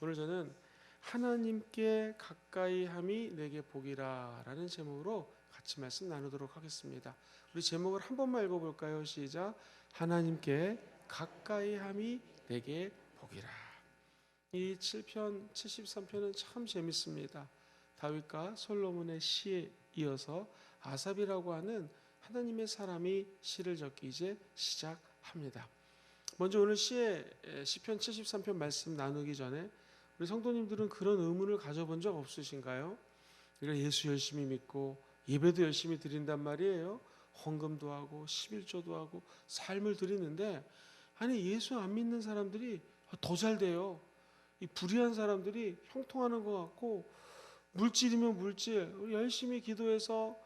오늘 저는 하나님께 가까이 함이 내게 복이라 라는 제목으로 같이 말씀 나누도록 하겠습니다. 우리 제목을 한 번만 읽어볼까요? 시작. 하나님께 가까이 함이 내게 복이라. 이 7편 73편은 참 재밌습니다. 다윗과 솔로몬의 시에 이어서 아삽이라고 하는 하나님의 사람이 시를 적기 이제 시작합니다. 먼저 오늘 시편 73편 말씀 나누기 전에 우리 성도님들은 그런 의문을 가져본 적 없으신가요? 우리가 예수 열심히 믿고 예배도 열심히 드린단 말이에요. 헌금도 하고 11조도 하고 삶을 드리는데, 아니 예수 안 믿는 사람들이 더 잘 돼요. 이 불의한 사람들이 형통하는 것 같고, 물질이면 물질, 열심히 기도해서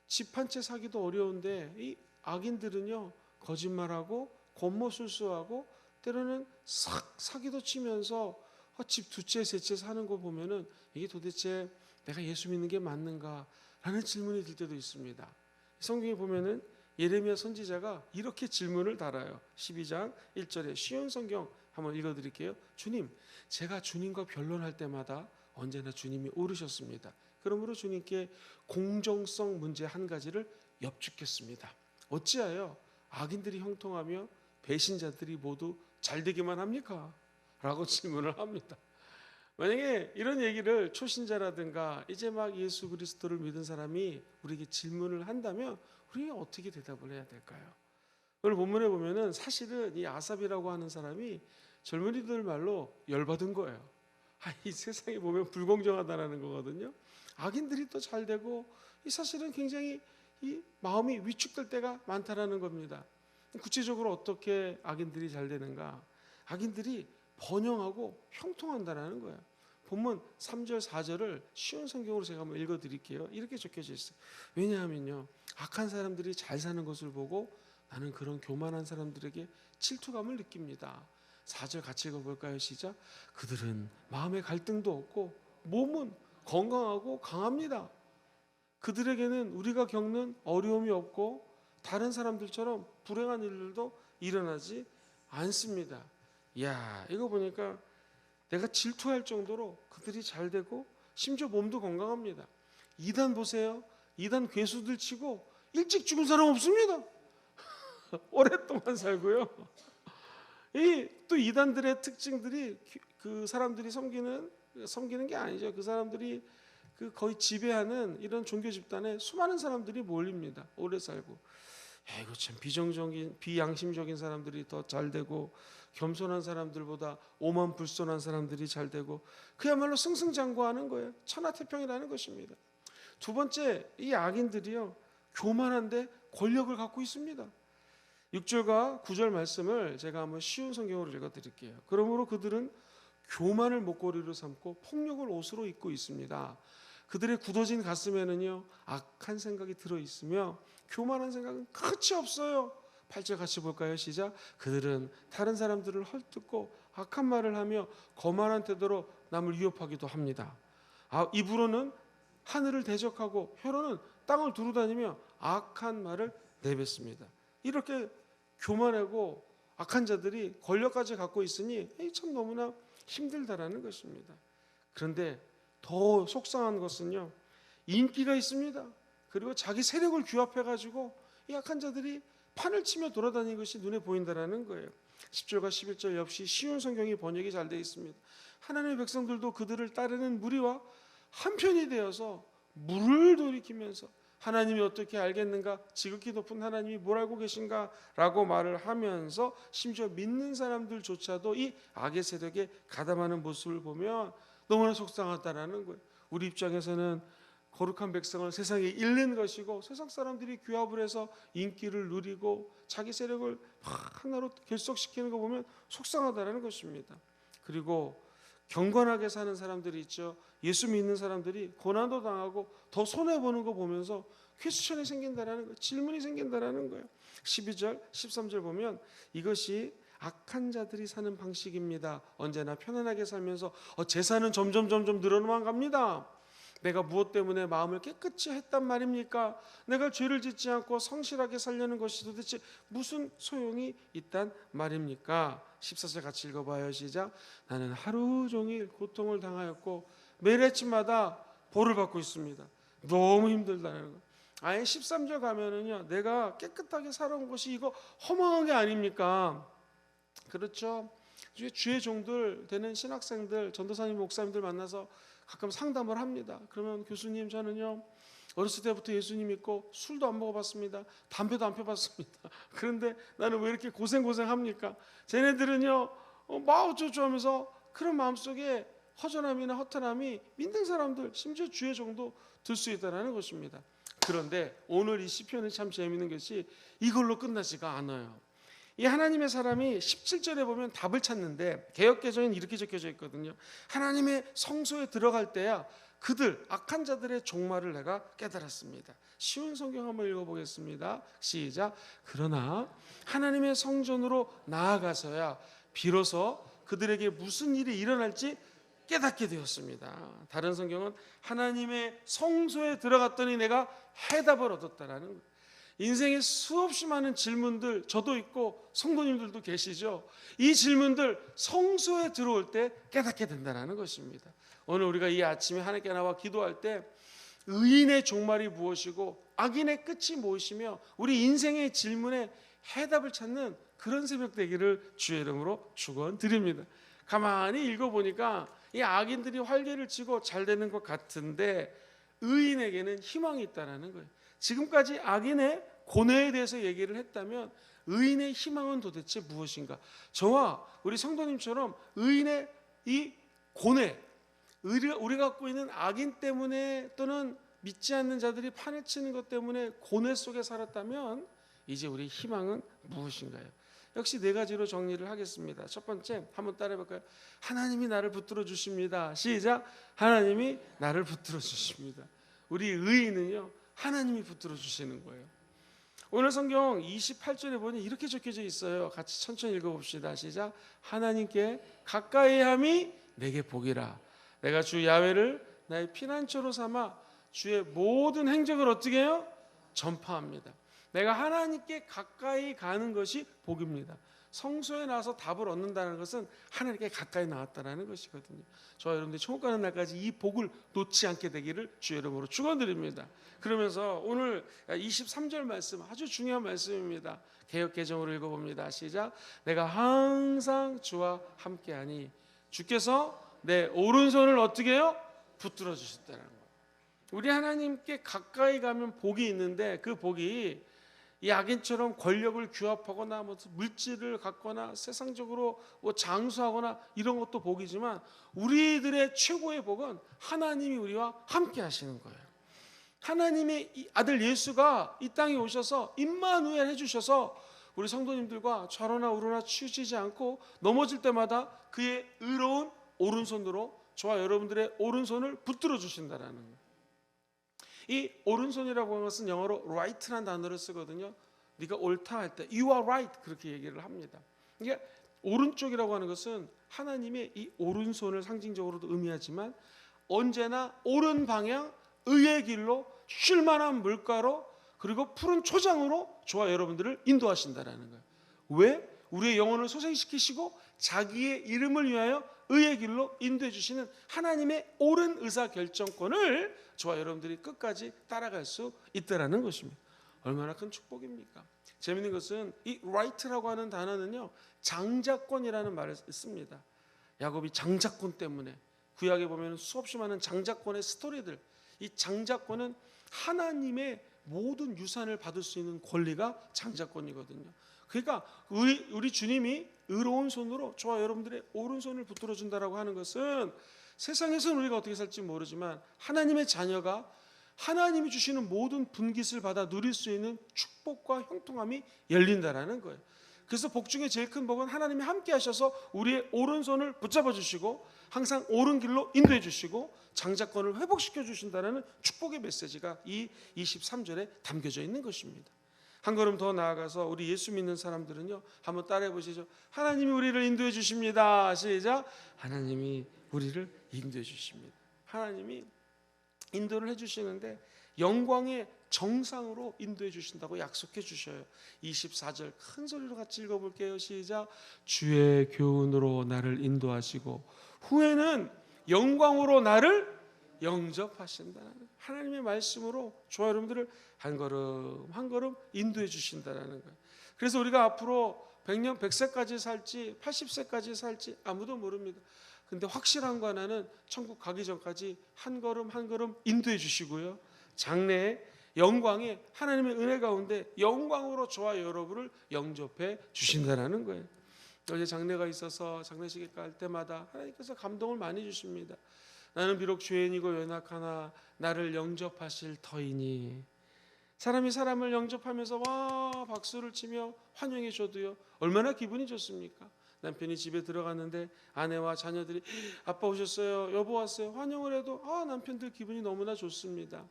집 한 채 사기도 어려운데 이 악인들은요 거짓말하고 권모술수하고 때로는 사기도 치면서 집 두 채 세 채 사는 거 보면은 이게 도대체 내가 예수 믿는 게 맞는가 라는 질문이 들 때도 있습니다. 성경에 보면은 예레미야 선지자가 이렇게 질문을 달아요. 12장 1절에 쉬운 성경 한번 읽어드릴게요. 주님, 제가 주님과 변론할 때마다 언제나 주님이 옳으셨습니다. 그러므로 주님께 공정성 문제 한 가지를 여쭙겠습니다. 어찌하여 악인들이 형통하며 배신자들이 모두 잘되기만 합니까? 라고 질문을 합니다. 만약에 이런 얘기를 초신자라든가 이제 막 예수 그리스도를 믿은 사람이 우리에게 질문을 한다면 우리가 어떻게 대답을 해야 될까요? 오늘 본문에 보면은 사실은 이 아삽이라고 하는 사람이 젊은이들 말로 열받은 거예요. 이 세상에 보면 불공정하다라는 거거든요. 악인들이 또 잘 되고 이 사실은 굉장히 이 마음이 위축될 때가 많다라는 겁니다. 구체적으로 어떻게 악인들이 잘 되는가? 악인들이 번영하고 형통한다라는 거예요. 본문 3절 4절을 쉬운 성경으로 제가 한번 읽어드릴게요. 이렇게 적혀져 있어요. 왜냐하면요, 악한 사람들이 잘 사는 것을 보고 나는 그런 교만한 사람들에게 질투감을 느낍니다. 4절 같이 읽어볼까요? 시작. 그들은 마음에 갈등도 없고 몸은 건강하고 강합니다. 그들에게는 우리가 겪는 어려움이 없고 다른 사람들처럼 불행한 일들도 일어나지 않습니다. 이야, 이거 보니까 내가 질투할 정도로 그들이 잘 되고 심지어 몸도 건강합니다. 이단 보세요. 이단 괴수들 치고 일찍 죽은 사람 없습니다. 오랫동안 살고요. 또 이단들의 특징들이 그 사람들이 섬기는 게 아니죠. 그 사람들이 거의 지배하는 이런 종교 집단에 수많은 사람들이 몰립니다. 오래 살고. 이거 참 비양심적인 사람들이 더 잘 되고 겸손한 사람들보다 오만불손한 사람들이 잘 되고 그야말로 승승장구하는 거예요. 천하태평이라는 것입니다. 두 번째, 이 악인들이요 교만한데 권력을 갖고 있습니다. 6절과 9절 말씀을 제가 한번 쉬운 성경으로 읽어드릴게요. 그러므로 그들은 교만을 목걸이로 삼고 폭력을 옷으로 입고 있습니다. 그들의 굳어진 가슴에는요 악한 생각이 들어있으며 교만한 생각은 끝이 없어요. 8절 같이 볼까요? 시작. 그들은 다른 사람들을 헐뜯고 악한 말을 하며 거만한 태도로 남을 위협하기도 합니다. 입으로는 하늘을 대적하고 혀로는 땅을 두루다니며 악한 말을 내뱉습니다. 이렇게 교만하고 악한 자들이 권력까지 갖고 있으니 참 너무나 힘들다라는 것입니다. 그런데 더 속상한 것은요, 인기가 있습니다. 그리고 자기 세력을 규합해가지고 이 악한 자들이 판을 치며 돌아다니는 것이 눈에 보인다라는 거예요. 10절과 11절 역시 쉬운 성경이 번역이 잘 되어 있습니다. 하나님의 백성들도 그들을 따르는 무리와 한편이 되어서 물을 돌이키면서 하나님이 어떻게 알겠는가? 지극히 높은 하나님이 뭘 알고 계신가? 라고 말을 하면서 심지어 믿는 사람들조차도 이 악의 세력에 가담하는 모습을 보면 너무나 속상하다라는 거예요. 우리 입장에서는 거룩한 백성을 세상에 잃는 것이고 세상 사람들이 규합을 해서 인기를 누리고 자기 세력을 하나로 결속시키는 거 보면 속상하다라는 것입니다. 그리고 경건하게 사는 사람들이 있죠. 예수 믿는 사람들이 고난도 당하고 더 손해보는 거 보면서 퀘스천이 생긴다라는 거예요. 질문이 생긴다라는 거예요. 12절 13절 보면 이것이 악한 자들이 사는 방식입니다. 언제나 편안하게 살면서 재산은 점점 늘어나만 갑니다. 내가 무엇 때문에 마음을 깨끗이 했단 말입니까? 내가 죄를 짓지 않고 성실하게 살려는 것이 도대체 무슨 소용이 있단 말입니까? 14절 같이 읽어봐요. 시작. 나는 하루 종일 고통을 당하였고 매일 아침마다 보를 받고 있습니다. 너무 힘들다는 거. 아예 13절 가면은요, 내가 깨끗하게 살아온 것이 이거 허망한 게 아닙니까? 그렇죠. 주의 종들 되는 신학생들, 전도사님, 목사님들 만나서 가끔 상담을 합니다. 그러면 교수님, 저는요 어렸을 때부터 예수님 믿고 술도 안 먹어봤습니다. 담배도 안 펴봤습니다. 그런데 나는 왜 이렇게 고생합니까? 쟤네들은요 막 어쩌고 하면서 그런 마음속에 허전함이나 허탈함이 믿는 사람들, 심지어 주의 종도 들 수 있다는 것입니다. 그런데 오늘 이 시편이 참 재미있는 것이 이걸로 끝나지가 않아요. 이 하나님의 사람이 17절에 보면 답을 찾는데 개역개정에는 이렇게 적혀져 있거든요. 하나님의 성소에 들어갈 때야 그들 악한 자들의 종말을 내가 깨달았습니다. 쉬운 성경 한번 읽어보겠습니다. 시작. 그러나 하나님의 성전으로 나아가서야 비로소 그들에게 무슨 일이 일어날지 깨닫게 되었습니다. 다른 성경은 하나님의 성소에 들어갔더니 내가 해답을 얻었다라는 거예요. 인생에 수없이 많은 질문들, 저도 있고 성도님들도 계시죠. 이 질문들 성소에 들어올 때 깨닫게 된다는 것입니다. 오늘 우리가 이 아침에 하나님께 나와 기도할 때 의인의 종말이 무엇이고 악인의 끝이 무엇이며 우리 인생의 질문에 해답을 찾는 그런 새벽 되기를 주의 이름으로 축원드립니다. 가만히 읽어보니까 이 악인들이 활개를 치고 잘 되는 것 같은데 의인에게는 희망이 있다는 거예요. 지금까지 악인의 고뇌에 대해서 얘기를 했다면 의인의 희망은 도대체 무엇인가? 저와 우리 성도님처럼 의인의 이 고뇌, 우리가 갖고 있는 악인 때문에 또는 믿지 않는 자들이 판을 치는 것 때문에 고뇌 속에 살았다면 이제 우리 희망은 무엇인가요? 역시 네 가지로 정리를 하겠습니다. 첫 번째 한번 따라해볼까요? 하나님이 나를 붙들어 주십니다. 시작. 하나님이 나를 붙들어 주십니다. 우리 의인은요 하나님이 붙들어 주시는 거예요. 오늘 성경 28절에 보니 이렇게 적혀져 있어요. 같이 천천히 읽어봅시다. 시작. 하나님께 가까이함이 내게 복이라. 내가 주 야훼를 나의 피난처로 삼아 주의 모든 행적을 어떻게 해요? 전파합니다. 내가 하나님께 가까이 가는 것이 복입니다. 성소에 나와서 답을 얻는다는 것은 하나님께 가까이 나왔다는 것이거든요. 저와 여러분들이 천국 가는 날까지 이 복을 놓지 않게 되기를 주의 이름으로 축원드립니다. 그러면서 오늘 23절 말씀 아주 중요한 말씀입니다. 개역개정으로 읽어봅니다. 시작. 내가 항상 주와 함께하니 주께서 내 오른손을 어떻게 해요? 붙들어 주셨다는 거예요. 우리 하나님께 가까이 가면 복이 있는데 그 복이 이 악인처럼 권력을 규합하거나 물질을 갖거나 세상적으로 장수하거나 이런 것도 복이지만 우리들의 최고의 복은 하나님이 우리와 함께 하시는 거예요. 하나님의 아들 예수가 이 땅에 오셔서 임마누엘 해주셔서 우리 성도님들과 좌로나 우로나 치우치지 않고 넘어질 때마다 그의 의로운 오른손으로 저와 여러분들의 오른손을 붙들어 주신다라는 거예요. 이 오른손이라고 하는 것은 영어로 right라는 단어를 쓰거든요. 네가 옳다 할 때 you are right 그렇게 얘기를 합니다. 이게 오른쪽이라고 하는 것은 하나님의 이 오른손을 상징적으로도 의미하지만 언제나 옳은 방향, 의의 길로 쉴만한 물가로 그리고 푸른 초장으로 저와 여러분들을 인도하신다라는 거예요. 왜? 우리의 영혼을 소생시키시고 자기의 이름을 위하여 의의 길로 인도해 주시는 하나님의 옳은 의사결정권을 저와 여러분들이 끝까지 따라갈 수 있다는 것입니다. 얼마나 큰 축복입니까? 재미있는 것은 이 right라고 하는 단어는요 장자권이라는 말을 씁니다. 야곱이 장자권 때문에 구약에 보면 수없이 많은 장자권의 스토리들, 이 장자권은 하나님의 모든 유산을 받을 수 있는 권리가 장자권이거든요. 그러니까 우리 주님이 의로운 손으로 저와 여러분들의 오른손을 붙들어 준다라고 하는 것은 세상에서는 우리가 어떻게 살지 모르지만 하나님의 자녀가 하나님이 주시는 모든 분깃을 받아 누릴 수 있는 축복과 형통함이 열린다라는 거예요. 그래서 복 중에 제일 큰 복은 하나님이 함께 하셔서 우리의 오른손을 붙잡아 주시고 항상 옳은 길로 인도해 주시고 장자권을 회복시켜 주신다는 축복의 메시지가 이 23절에 담겨져 있는 것입니다. 한 걸음 더 나아가서 우리 예수 믿는 사람들은요 한번 따라해 보시죠. 하나님이 우리를 인도해 주십니다. 시작. 하나님이 우리를 인도해 주십니다. 하나님이 인도를 해주시는데 영광의 정상으로 인도해 주신다고 약속해 주셔요. 24절 큰 소리로 같이 읽어볼게요. 시작. 주의 교훈으로 나를 인도하시고 후에는 영광으로 나를 영접하신다는 하나님의 말씀으로 저와 여러분들을 한 걸음 한 걸음 인도해 주신다는 거예요. 그래서 우리가 앞으로 100년 100세까지 살지 80세까지 살지 아무도 모릅니다. 근데 확실한 거 하나는 천국 가기 전까지 한 걸음 한 걸음 인도해 주시고요. 장래에 영광에 하나님의 은혜 가운데 영광으로 저와 여러분을 영접해 주신다는 거예요. 어제 장례가 있어서 장례식에 갈 때마다 하나님께서 감동을 많이 주십니다. 나는 비록 죄인이고 연약하나 나를 영접하실 터이니. 사람이 사람을 영접하면서 와 박수를 치며 환영해 줘도요 얼마나 기분이 좋습니까? 남편이 집에 들어갔는데 아내와 자녀들이 아빠 오셨어요, 여보 왔어요 환영을 해도 남편들 기분이 너무나 좋습니다.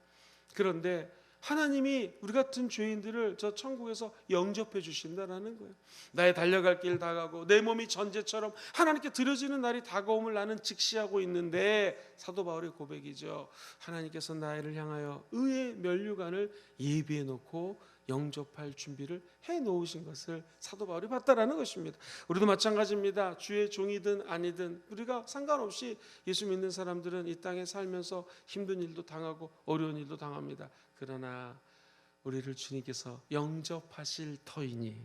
그런데 하나님이 우리 같은 죄인들을 저 천국에서 영접해 주신다라는 거예요. 나의 달려갈 길 다가고 내 몸이 전제처럼 하나님께 드려지는 날이 다가옴을 나는 직시하고 있는데, 사도 바울의 고백이죠. 하나님께서 나를 향하여 의의 면류관을 예비해 놓고 영접할 준비를 해 놓으신 것을 사도 바울이 봤다라는 것입니다. 우리도 마찬가지입니다. 주의 종이든 아니든 우리가 상관없이 예수 믿는 사람들은 이 땅에 살면서 힘든 일도 당하고 어려운 일도 당합니다. 그러나 우리를 주님께서 영접하실 터이니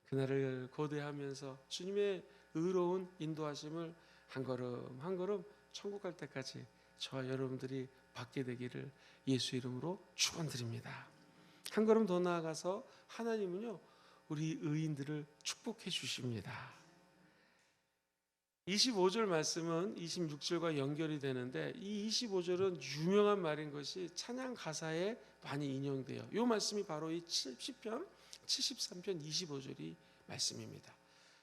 그날을 고대하면서 주님의 의로운 인도하심을 한 걸음 한 걸음 천국 갈 때까지 저와 여러분들이 받게 되기를 예수 이름으로 축원드립니다. 한 걸음 더 나아가서 하나님은요 우리 의인들을 축복해 주십니다. 25절 말씀은 26절과 연결이 되는데 이 25절은 유명한 말인 것이 찬양 가사에 많이 인용돼요. 이 말씀이 바로 이 시편 73편 25절이 말씀입니다.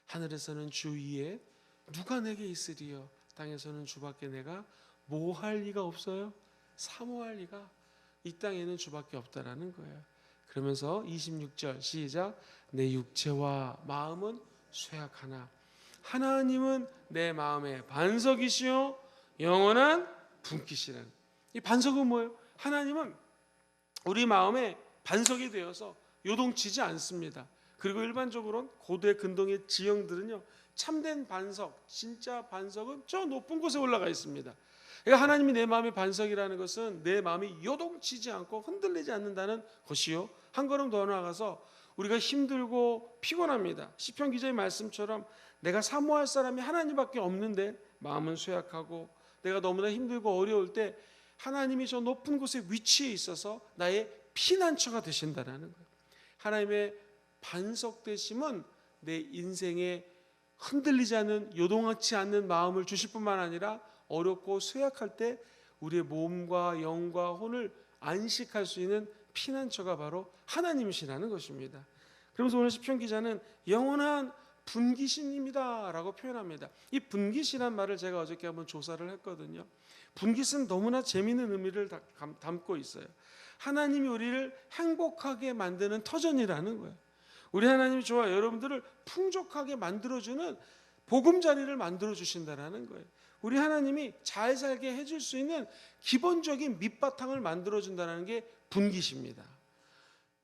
하늘에서는 주 위에 누가 내게 있으리요, 땅에서는 주밖에 내가 뭐 할 리가 없어요. 사모할 리가 이 땅에는 주밖에 없다라는 거예요. 그러면서 26절 시작. 내 육체와 마음은 쇠약하나 하나님은 내 마음의 반석이시요 영원한 분깃이라는. 이 반석은 뭐예요? 하나님은 우리 마음의 반석이 되어서 요동치지 않습니다. 그리고 일반적으로는 고대 근동의 지형들은요 참된 반석, 진짜 반석은 저 높은 곳에 올라가 있습니다. 그러니까 하나님이 내 마음의 반석이라는 것은 내 마음이 요동치지 않고 흔들리지 않는다는 것이요, 한 걸음 더 나아가서 우리가 힘들고 피곤합니다. 시편 기자의 말씀처럼 내가 사모할 사람이 하나님밖에 없는데 마음은 쇠약하고 내가 너무나 힘들고 어려울 때 하나님이 저 높은 곳에 위치해 있어서 나의 피난처가 되신다는 거예요. 하나님의 반석 되심은 내 인생에 흔들리지 않는 요동하지 않는 마음을 주실 뿐만 아니라 어렵고 쇠약할 때 우리의 몸과 영과 혼을 안식할 수 있는 피난처가 바로 하나님이시라는 것입니다. 그러면서 오늘 시편 기자는 영원한 분깃입니다 라고 표현합니다. 이 분깃이란 말을 제가 어저께 한번 조사를 했거든요. 분깃은 너무나 재미있는 의미를 담고 있어요. 하나님이 우리를 행복하게 만드는 터전이라는 거예요. 우리 하나님이 저와 여러분들을 풍족하게 만들어주는 보금자리를 만들어주신다는 거예요. 우리 하나님이 잘 살게 해줄 수 있는 기본적인 밑바탕을 만들어준다는 게 분깃입니다.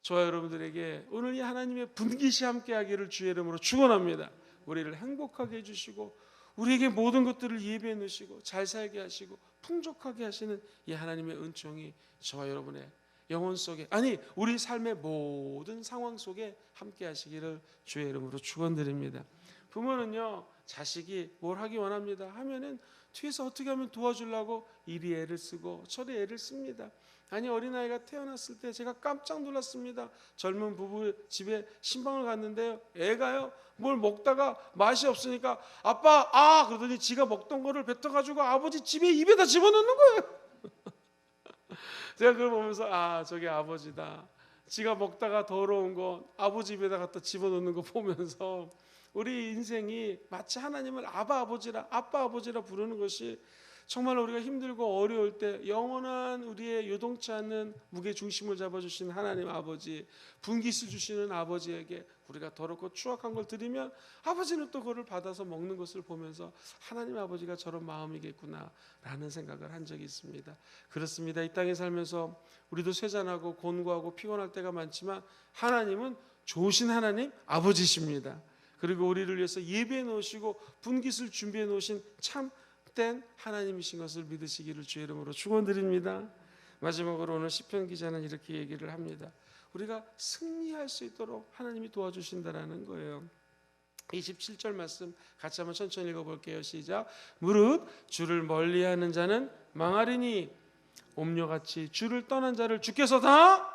저와 여러분들에게 오늘 이 하나님의 분깃이 함께하기를 주의 이름으로 축원합니다. 우리를 행복하게 해주시고 우리에게 모든 것들을 예비해 놓으시고 잘 살게 하시고 풍족하게 하시는 이 하나님의 은총이 저와 여러분의 영혼 속에, 아니 우리 삶의 모든 상황 속에 함께 하시기를 주의 이름으로 축원드립니다. 부모는요 자식이 뭘 하기 원합니다 하면은 뒤에서 어떻게 하면 도와주려고 이리 애를 쓰고 저리 애를 씁니다. 아니 어린아이가 태어났을 때 제가 깜짝 놀랐습니다. 젊은 부부 집에 신방을 갔는데요, 애가요 뭘 먹다가 맛이 없으니까 아빠 그러더니 지가 먹던 거를 뱉어가지고 아버지 집에 입에다 집어넣는 거예요. 제가 그걸 보면서 저게 아버지다. 지가 먹다가 더러운 거 아버지 입에다 갖다 집어넣는 거 보면서 우리 인생이 마치 하나님을 아빠 아버지라 부르는 것이 정말 우리가 힘들고 어려울 때 영원한 우리의 요동치 않는 무게 중심을 잡아주신 하나님 아버지, 분깃을 주시는 아버지에게 우리가 더럽고 추악한 걸 드리면 아버지는 또 그걸 받아서 먹는 것을 보면서 하나님 아버지가 저런 마음이겠구나 라는 생각을 한 적이 있습니다. 그렇습니다. 이 땅에 살면서 우리도 쇠잔하고 곤고하고 피곤할 때가 많지만 하나님은 좋으신 하나님 아버지십니다. 그리고 우리를 위해서 예배해 놓으시고 분깃을 준비해 놓으신 참된 하나님이신 것을 믿으시기를 주의 이름으로 축원드립니다. 마지막으로 오늘 시편 기자는 이렇게 얘기를 합니다. 우리가 승리할 수 있도록 하나님이 도와주신다라는 거예요. 27절 말씀 같이 한번 천천히 읽어볼게요. 시작. 무릇 주를 멀리하는 자는 망하리니 옴녀같이 주를 떠난 자를 주께서 다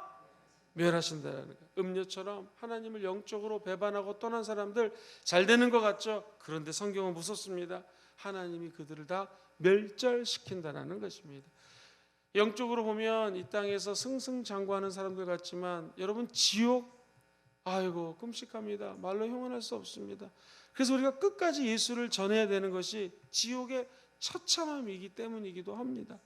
멸하신다라는 거예요. 음녀처럼 하나님을 영적으로 배반하고 떠난 사람들 잘 되는 것 같죠? 그런데 성경은 무섭습니다. 하나님이 그들을 다 멸절시킨다라는 것입니다. 영적으로 보면 이 땅에서 승승장구하는 사람들 같지만 여러분 지옥 아이고 끔찍합니다. 말로 형언할 수 없습니다. 그래서 우리가 끝까지 예수를 전해야 되는 것이 지옥의 처참함이기 때문이기도 합니다.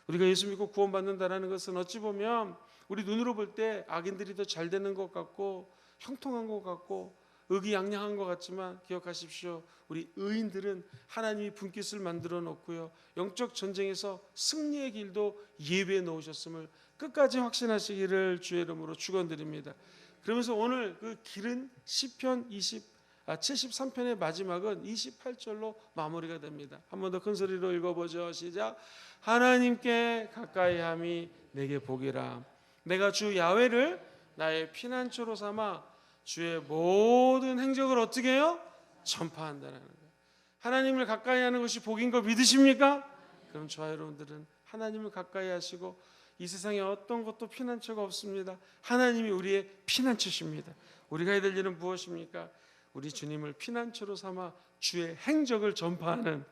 우리가 예수 믿고 구원받는다는 것은 어찌 보면 우리 눈으로 볼 때 악인들이 더 잘 되는 것 같고 형통한 것 같고 의기양양한 것 같지만 기억하십시오. 우리 의인들은 하나님이 분깃을 만들어 놓고요. 영적 전쟁에서 승리의 길도 예비해 놓으셨음을 끝까지 확신하시기를 주의 이름으로 축원드립니다. 그러면서 오늘 그 길은 시편 73편의 마지막은 28절로 마무리가 됩니다. 한 번 더 큰 소리로 읽어보죠. 시작. 하나님께 가까이함이 내게 복이라. 내가 주 야훼를 나의 피난처로 삼아 주의 모든 행적을 어떻게 해요? 전파한다는 거예요. 하나님을 가까이 하는 것이 복인 걸 믿으십니까? 그럼 저와 여러분들은 하나님을 가까이 하시고 이 세상에 어떤 것도 피난처가 없습니다. 하나님이 우리의 피난처십니다. 우리가 해야 될 일은 무엇입니까? 우리 주님을 피난처로 삼아 주의 행적을 전파하는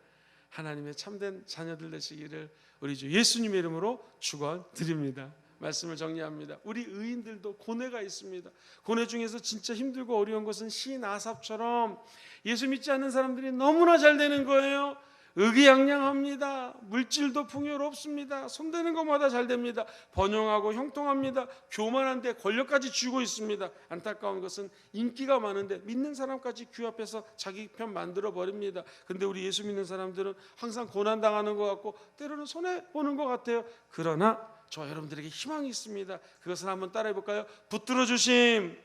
하나님의 참된 자녀들 되시기를 우리 주 예수님의 이름으로 축원드립니다. 말씀을 정리합니다. 우리 의인들도 고뇌가 있습니다. 고뇌 중에서 진짜 힘들고 어려운 것은 시인 아삽처럼 예수 믿지 않는 사람들이 너무나 잘 되는 거예요. 의기양양합니다. 물질도 풍요롭습니다. 손대는 것마다 잘 됩니다. 번영하고 형통합니다. 교만한데 권력까지 쥐고 있습니다. 안타까운 것은 인기가 많은데 믿는 사람까지 귀 앞에서 자기 편 만들어 버립니다. 근데 우리 예수 믿는 사람들은 항상 고난당하는 것 같고 때로는 손해보는 것 같아요. 그러나 저 여러분들에게 희망이 있습니다. 그것을 한번 따라해 볼까요? 붙들어 주심,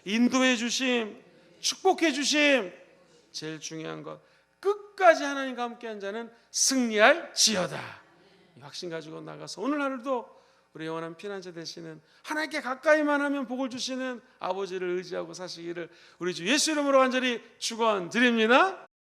인도해 주심, 축복해 주심. 제일 중요한 것, 끝까지 하나님과 함께한 자는 승리할 지어다. 이 확신 가지고 나가서 오늘 하루도 우리 영원한 피난처 되시는 하나님께 가까이만 하면 복을 주시는 아버지를 의지하고 사시기를 우리 주 예수 이름으로 간절히 축원드립니다.